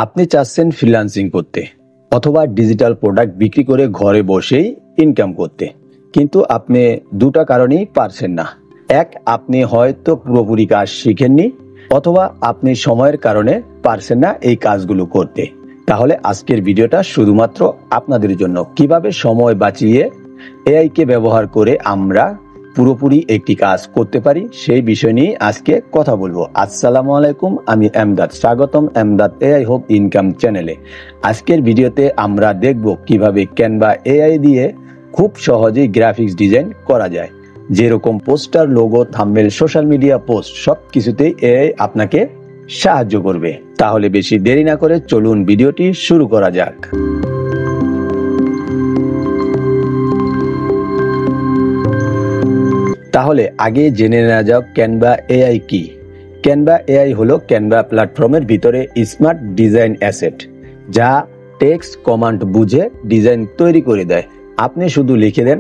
আপনি চাচ্ছেন ফ্রিল্যান্সিং করতে অথবা ডিজিটাল প্রোডাক্ট বিক্রি করে ঘরে বসেই ইনকাম করতে, কিন্তু আপনি দুটা কারণেই পারছেন না। এক, আপনি হয়তো পুরোপুরি কাজ শিখেননি, অথবা আপনি সময়ের কারণে পারছেন না এই কাজগুলো করতে। তাহলে আজকের ভিডিওটা শুধুমাত্র আপনাদের জন্য, কিভাবে সময় বাঁচিয়ে এআই কে ব্যবহার করে আমরা পুরোপুরি একটি কাজ করতে পারি সেই বিষয় নিয়ে আজকে কথা বলবো। আসসালামু আলাইকুম, আমি এমদাদ, স্বাগতম এমদাদ এআই হোপ ইনকাম চ্যানেলে। আজকের ভিডিওতে আমরা দেখব কিভাবে ক্যানভা এআই দিয়ে খুব সহজেই গ্রাফিক্স ডিজাইন করা যায়। যেরকম poster, logo, thumbnail, social media post সব কিছুতেই এআই আপনাকে সাহায্য করবে। তাহলে বেশি দেরি না করে চলুন ভিডিওটি শুরু করা যাক। তাহলে আগে জেনে নেওয়া যাক ক্যানভা এআই কি। ক্যানভা এআই হলো ক্যানভা প্ল্যাটফর্মের ভিতরে স্মার্ট ডিজাইন অ্যাসেট, যা টেক্সট কমান্ড বুঝে ডিজাইন তৈরি করে দেয়। আপনি শুধু লিখে দেন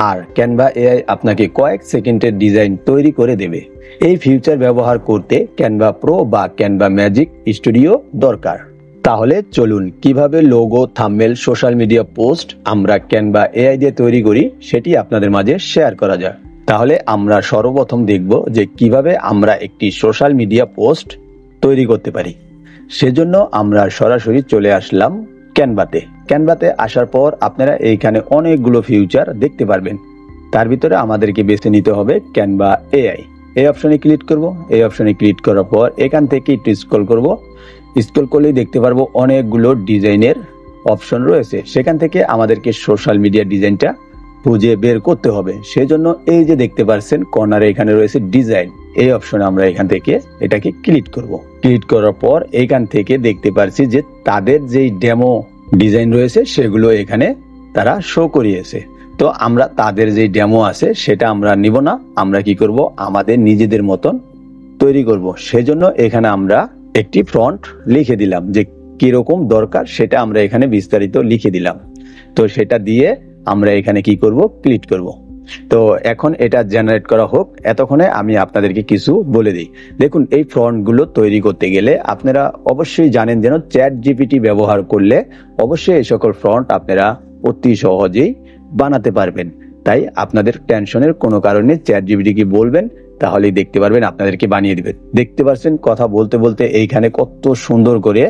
আর ক্যানভা এআই আপনাকে কয়েক সেকেন্ডের ডিজাইন তৈরি করে দেবে। এই ফিউচার ব্যবহার করতে ক্যানভা প্রো বা ক্যানভা ম্যাজিক স্টুডিও দরকার। তাহলে চলুন কিভাবে logo, thumbnail, social media post আমরা ক্যানভা এআই দিয়ে তৈরি করি সেটি আপনাদের মাঝে শেয়ার করা যায়। তাহলে আমরা সর্বপ্রথম দেখব যে কিভাবে আমরা একটি সোশ্যাল মিডিয়া পোস্ট তৈরি করতে পারি। সেজন্য আমরা সরাসরি চলে আসলাম ক্যানভাতে। ক্যানভাতে আসার পর আপনারা এইখানে অনেকগুলো ফিউচার দেখতে পারবেন। তার ভিতরে আমাদেরকে বেছে নিতে হবে ক্যানভা এআই। এই অপশনে ক্লিক করব। এই অপশনে ক্লিক করার পর এখান থেকে একটু স্ক্রল করব। স্ক্রল করলেই দেখতে পারবো অনেকগুলো ডিজাইনের অপশন রয়েছে। সেখান থেকে আমাদেরকে সোশ্যাল মিডিয়া ডিজাইনটা খুঁজে বের করতে হবে। সেজন্য এই যে দেখতে পাচ্ছেন কর্নারে এখানে রয়েছে ডিজাইন, এই অপশনে আমরা এখান থেকে এটাকে ক্লিক করব। ক্লিক করার পর এখান থেকে দেখতে পাচ্ছি যে তাদের যেই ডেমো ডিজাইন রয়েছে সেগুলো এখানে তারা শো করিয়েছে। তো আমরা তাদের যেই ডেমো আছে সেটা আমরা নিব না, আমরা কি করব আমাদের নিজেদের মতন তৈরি করব। সেজন্য এখানে আমরা একটি ফন্ট লিখে দিলাম, যে কিরকম দরকার সেটা আমরা এখানে বিস্তারিত লিখে দিলাম। তো সেটা দিয়ে আমরা এখানে কি করব, ক্লিক করব। তো এখন এটা জেনারেট করা হোক, এতক্ষণে আমি আপনাদেরকে কিছু বলে দিই। দেখুন, এই ফন্টগুলো তৈরি করতে গেলে আপনারা অবশ্যই জানেন যেন চ্যাট জিপিটি ব্যবহার করলে অবশ্যই এই সকল ফন্ট আপনারা অতি সহজেই বানাতে পারবেন। তাই আপনাদের টেনশনের কোনো কারণে চ্যাট জিপিটিকে বলবেন, তাহলেই দেখতে পারবেন আপনাদেরকে বানিয়ে দিবেন। দেখতে পাচ্ছেন কথা বলতে বলতে এইখানে কত সুন্দর করে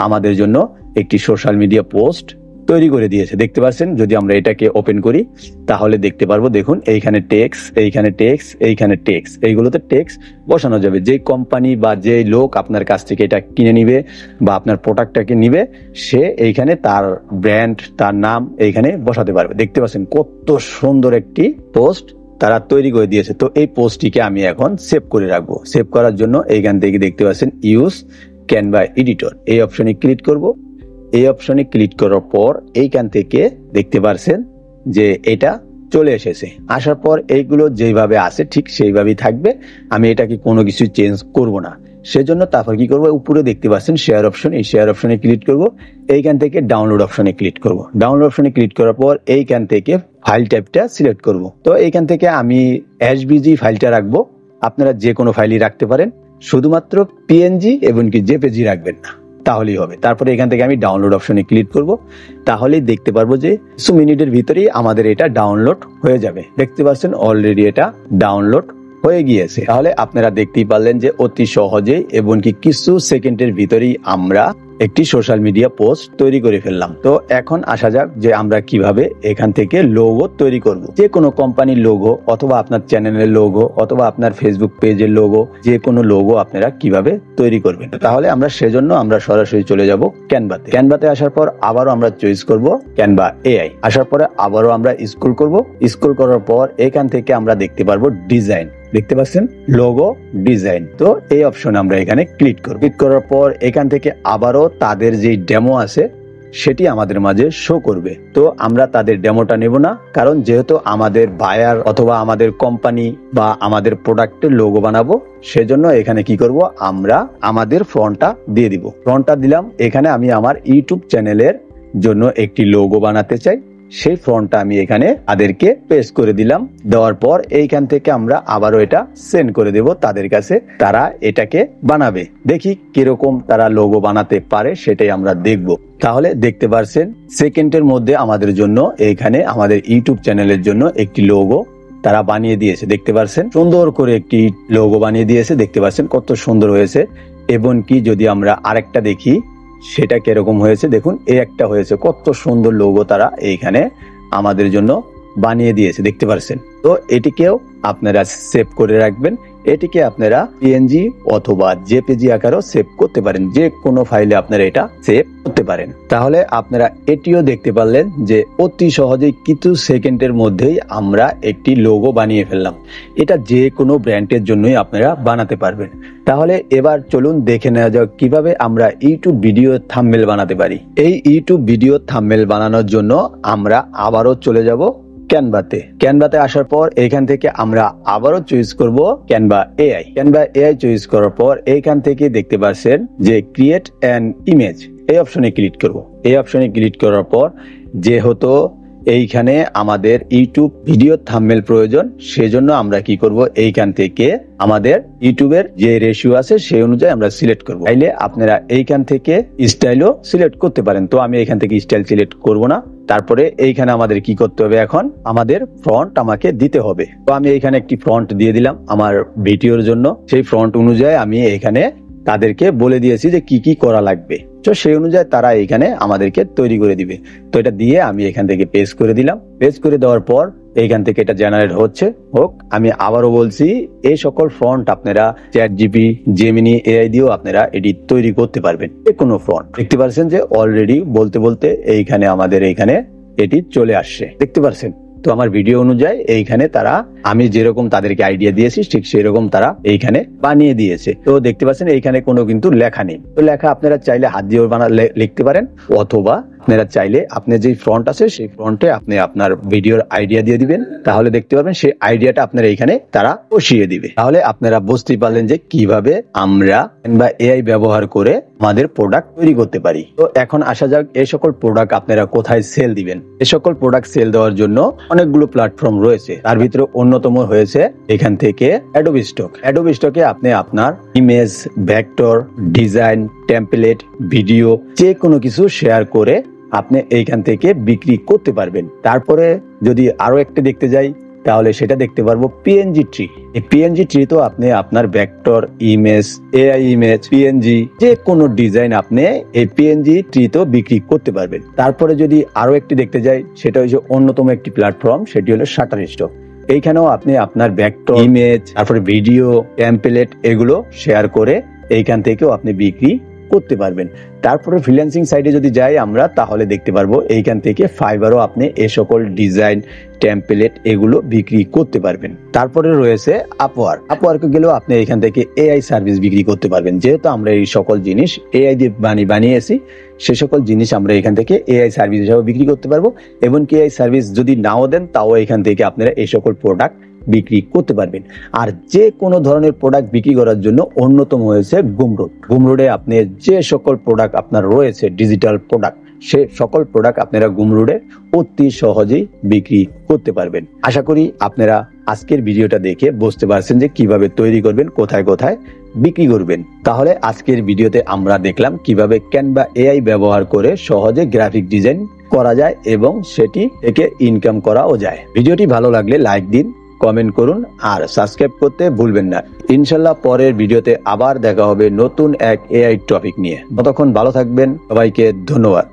আমাদের জন্য একটি সোশ্যাল মিডিয়া পোস্ট তৈরি করে দিয়েছে। দেখতে পাচ্ছেন, যদি আমরা এটাকে ওপেন করি তাহলে দেখতে পারবো, দেখুন এইখানে টেক্স, এইখানে টেক্স, এইখানে টেক্স, এইগুলোতে টেক্স বসানো যাবে। যে কোম্পানি বা যে লোক আপনার কাছ থেকে এটা কিনে নিবে বা আপনার প্রোডাক্টটাকে নিবে, সে এইখানে তার ব্র্যান্ড, তার নাম এইখানে বসাতে পারবে। দেখতে পাচ্ছেন কত সুন্দর একটি পোস্ট তারা তৈরি করে দিয়েছে। তো এই পোস্টটিকে আমি এখন সেভ করে রাখবো। সেভ করার জন্য এইখান থেকে দেখতে পাচ্ছেন ইউজ ক্যানভা এডিটর, এই অপশনে ক্লিক করব। এই অপশনে ক্লিক করার পর এইখান থেকে দেখতে পাচ্ছেন যে এটা চলে এসেছে। আসার পর এইগুলো যেভাবে আছে ঠিক সেইভাবেই থাকবে, আমি এটাকে কোনো কিছু চেঞ্জ করব না। সেজন্য তারপর কি করব, উপরে দেখতে পাচ্ছেন শেয়ার অপশন, এই শেয়ার অপশনে ক্লিক করব। এইখান থেকে ডাউনলোড অপশনে ক্লিক করব। ডাউনলোড অপশনে ক্লিক করার পর এইখান থেকে ফাইল টাইপটা সিলেক্ট করব। তো এইখান থেকে আমি এসভিজি ফাইলটা রাখবো, আপনারা যে কোনো ফাইলই রাখতে পারেন, শুধুমাত্র পিএনজি এবং কি জেপিজি রাখবেন না, তাহলেই হবে। তারপরে এখান থেকে আমি ডাউনলোড অপশনে ক্লিক করব। তাহলেই দেখতে পারবো যে কিছু মিনিটের ভিতরেই আমাদের এটা ডাউনলোড হয়ে যাবে। দেখতে পাচ্ছেন অলরেডি এটা ডাউনলোড হয়ে গিয়েছে। তাহলে আপনারা দেখতেই পারলেন যে অতি সহজেই এবং কি কিছু সেকেন্ডের ভিতরেই আমরা একটি সোশ্যাল মিডিয়া পোস্ট তৈরি করে ফেললাম। তো এখন আসা যাক যে আমরা কিভাবে এখান থেকে লোগো তৈরি করব। যে কোনো কোম্পানির লোগো অথবা আপনার চ্যানেলের লোগো অথবা আপনার ফেসবুক পেজের লোগো, যে কোনো লোগো আপনারা কিভাবে তৈরি করবেন। তাহলে আমরা সেজন্য আমরা সরাসরি চলে যাব ক্যানভাতে। ক্যানভাতে আসার পর আবারও আমরা চয়েস করব ক্যানভা এআই। আসার পরে আবারও আমরা স্ক্রল করব। স্ক্রল করার পর এখান থেকে আমরা দেখতে পারবো ডিজাইন, দেখতে পাচ্ছেন লোগো ডিজাইন। তো এই অপশনে আমরা এখানে ক্লিক করব। ক্লিক করার পর এখান থেকে আবারও তাদের যে ডেমো আছে সেটি আমাদের মাঝে শো করবে। তো আমরা তাদের ডেমোটা নেব না, কারণ যেহেতু আমাদের বায়ার অথবা আমাদের কোম্পানি বা আমাদের প্রোডাক্টের লোগো বানাবো, সেজন্য এখানে কি করব, আমরা আমাদের ফন্টটা দিয়ে দিব। ফন্টটা দিলাম। এখানে আমি আমার ইউটিউব চ্যানেলের জন্য একটি লোগো বানাতে চাই, সেই ফ্রন্টটা আমি এখানে তাদেরকে পেস্ট করে দিলাম। দেওয়ার পর এইখান থেকে আমরা আবারও এটা সেন্ড করে দেব তাদের কাছে, তারা এটাকে বানাবে। দেখি কিরকম তারা লোগো বানাতে পারে সেটাই আমরা দেখব। তাহলে দেখতে পারছেন সেকেন্ডের মধ্যে আমাদের জন্য এখানে আমাদের ইউটিউব চ্যানেলের জন্য একটি লোগো তারা বানিয়ে দিয়েছে। দেখতে পাচ্ছেন সুন্দর করে একটি লোগো বানিয়ে দিয়েছে, দেখতে পাচ্ছেন কত সুন্দর হয়েছে। এবং কি যদি আমরা আরেকটা দেখি সেটা কিরকম হয়েছে, দেখুন এই একটা হয়েছে, কত সুন্দর লোগো তারা এইখানে আমাদের জন্য বানিয়ে দিয়েছে, দেখতে পাচ্ছেন। তো এটিকেও আপনারা সেভ করে রাখবেন। এটিকে আপনারা পিএনজি অথবা জেপিজি আকারেও সেভ করতে পারেন, যে কোনো ফাইলে আপনারা এটা সেভ করতে পারেন। তাহলে আপনারা এটিও দেখতে পারলেন যে অতি সহজেই কিছু সেকেন্ডের মধ্যেই আমরা একটি লোগো বানিয়ে ফেললাম। এটা যে কোনো ব্র্যান্ডের জন্যই আপনারা বানাতে পারবেন। তাহলে এবার চলুন দেখে নেওয়া যাক কিভাবে আমরা ইউটিউব ভিডিও থাম্বনেল বানাতে পারি। এই ইউটিউব ভিডিও থাম্বনেল বানানোর জন্য আমরা আবারও চলে যাব ক্যানভাতে। ক্যানভাতে আসার পর এখান থেকে আমরা আবারও চয়েস করব Canva AI. Canva AI choice করার পর এইখান থেকে দেখতে পাচ্ছেন যে ক্রিয়েট অ্যান ইমেজ, এই অপশনে ক্লিক করব। এই অপশনে ক্লিক করার পর যেহেতু এইখানে আমাদের ইউটিউব ভিডিও থাম্বনেল প্রয়োজন, সেজন্য আমরা কি করব, এইখান থেকে আমাদের ইউটিউবের যে রেশিও আছে সেই অনুযায়ী আমরা সিলেক্ট করব। তাইলে আপনারা এইখান থেকে স্টাইলও সিলেক্ট করতে পারেন। তো আমি এখান থেকে স্টাইল সিলেক্ট করব না। তারপরে এইখানে আমাদের কি করতে হবে, এখন আমাদের ফ্রন্ট আমাকে দিতে হবে। তো আমি এইখানে একটি ফ্রন্ট দিয়ে দিলাম আমার ভিডিওর জন্য। সেই ফ্রন্ট অনুযায়ী আমি এখানে তাদেরকে বলে দিয়েছি যে কি কি করা লাগবে, তো সেই অনুযায়ী তারা এখানে আমাদেরকে তৈরি করে দিবে। তো এটা দিয়ে আমি এখান থেকে পেস্ট করে দিলাম। পেস্ট করে দেওয়ার পর এইখান থেকে এটা জেনারেট হচ্ছে হোক। আমি আবারও বলছি, এই সকল ফ্রন্ট আপনারা চ্যাটজিপি, জেমিনি এআই দিয়েও আপনারা এটি তৈরি করতে পারবেন, যে কোনো ফ্রন্ট। দেখতে পাচ্ছেন যে অলরেডি বলতে বলতে এইখানে আমাদের এইখানে এটি চলে আসছে, দেখতে পাচ্ছেন। তো আমার ভিডিও অনুযায়ী এইখানে তারা, আমি যেরকম তাদেরকে আইডিয়া দিয়েছি ঠিক সেরকম তারা এইখানে বানিয়ে দিয়েছে। তো দেখতে পাচ্ছেন এইখানে কোনো কিন্তু লেখা নেই। তো লেখা আপনারা চাইলে হাত দিয়ে লিখতে পারেন, অথবা আপনারা চাইলে আপনার যে ফ্রন্ট আছে সেই ফ্রন্টে আপনি আপনার ভিডিওর আইডিয়া দিয়ে দিবেন। তাহলে দেখতে পারবেন সেই আইডিয়াটা আপনারা এইখানে তারা বসিয়ে দিবে। তাহলে আপনারা বুঝতেই পারলেন যে কিভাবে আমরা বা এআই ব্যবহার করে আমাদের প্রোডাক্ট তৈরি করতে পারি। তো এখন আসা যাক এই সকল প্রোডাক্ট আপনারা কোথায় সেল দিবেন। এই সকল প্রোডাক্ট সেল দেওয়ার জন্য অনেকগুলো প্ল্যাটফর্ম রয়েছে, তার ভিতরে অন্যতম হয়েছে এখান থেকে অ্যাডোবি স্টক। অ্যাডোবি স্টকে আপনি আপনার image, vector, design, template, video যে কোনো কিছু শেয়ার করে আপনি এইখান থেকে বিক্রি করতে পারবেন। তারপরে যদি আরো একটা দেখতে যাই তাহলে সেটা দেখতে পারবো পিএনজি ট্রি। এই পিএনজি ট্রি তো আপনি আপনার vector, image, AI image, PNG যে কোনো ডিজাইন আপনি এই পিএনজি ট্রি তো বিক্রি করতে পারবেন। তারপরে যদি আরো একটি দেখতে যাই সেটা হচ্ছে অন্যতম একটি প্ল্যাটফর্ম, সেটি হলো শাটারস্টক। এইখানেও আপনি আপনার ভেক্টর, ইমেজ, তারপরে ভিডিও, টেমপ্লেট এগুলো শেয়ার করে এইখান থেকেও আপনি বিক্রি করতে পারবেন। তারপরে ফ্রিল্যান্সিং সাইটে যদি যাই আমরা, তাহলে দেখতে পারবো এইখান থেকে ফাইবারও আপনি এই সকল ডিজাইন, টেমপ্লেট এগুলো বিক্রি করতে পারবেন। তারপরে রয়েছে আপওয়ার্ক। আপওয়ার্কে গেলেও আপনি এখান থেকে এআই সার্ভিস বিক্রি করতে পারবেন। যেহেতু আমরা এই সকল জিনিস এআই দিয়ে বানিয়েছি, সে সকল জিনিস আমরা এখান থেকে এআই সার্ভিস হিসাবে বিক্রি করতে পারবো। এবং কি এআই সার্ভিস যদি নাও দেন তাও এখান থেকে আপনারা এই সকল প্রোডাক্ট বিক্রি করতে পারবেন। আর যে কোনো ধরনের প্রোডাক্ট বিক্রি করার জন্য অন্যতম হয়েছে গুমরোড। গুমরোডে আপনি যে সকল প্রোডাক্ট আপনার রয়েছে ডিজিটাল প্রোডাক্ট, সে সকল প্রোডাক্ট আপনারা গুমরোডে অতি সহজেই বিক্রি করতে পারবেন। আশা করি আপনারা আজকের ভিডিওটা দেখে বুঝতে পারছেন যে কিভাবে তৈরি করবেন, কোথায় কোথায় বিক্রি করবেন। তাহলে আজকের ভিডিওতে আমরা দেখলাম কিভাবে ক্যানভা এআই ব্যবহার করে সহজে গ্রাফিক ডিজাইন করা যায় এবং সেটি থেকে ইনকাম করাও যায়। ভিডিওটি ভালো লাগলে লাইক দিন, কমেন্ট করুন আর সাবস্ক্রাইব করতে ভুলবেন না। ইনশাল্লাহ পরের ভিডিওতে আবার দেখা হবে নতুন এক এআই টপিক নিয়ে। ততক্ষণ ভালো থাকবেন, সবাইকে ধন্যবাদ।